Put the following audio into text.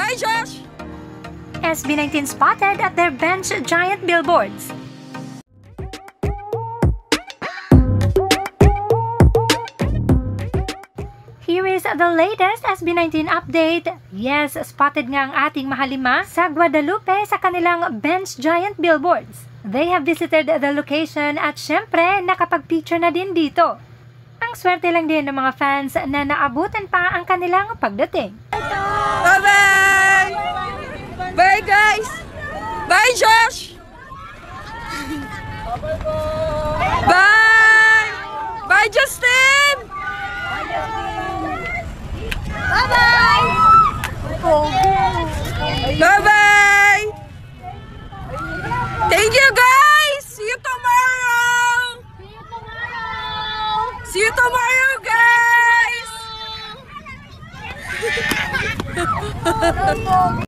Bye, Josh! SB19 spotted at their bench giant billboards. Here is the latest SB19 update. Yes, spotted nga ang ating mahalima sa Guadalupe sa kanilang bench giant billboards. They have visited the location at syempre nakapag-picture na din dito. Ang swerte lang din ng mga fans na naabutan pa ang kanilang pagdating. Bye-bye! Bye, guys! Bye, Josh! Bye! Bye, Justin! Bye-bye! Bye-bye! Thank you, guys! See you tomorrow! See you tomorrow, guys!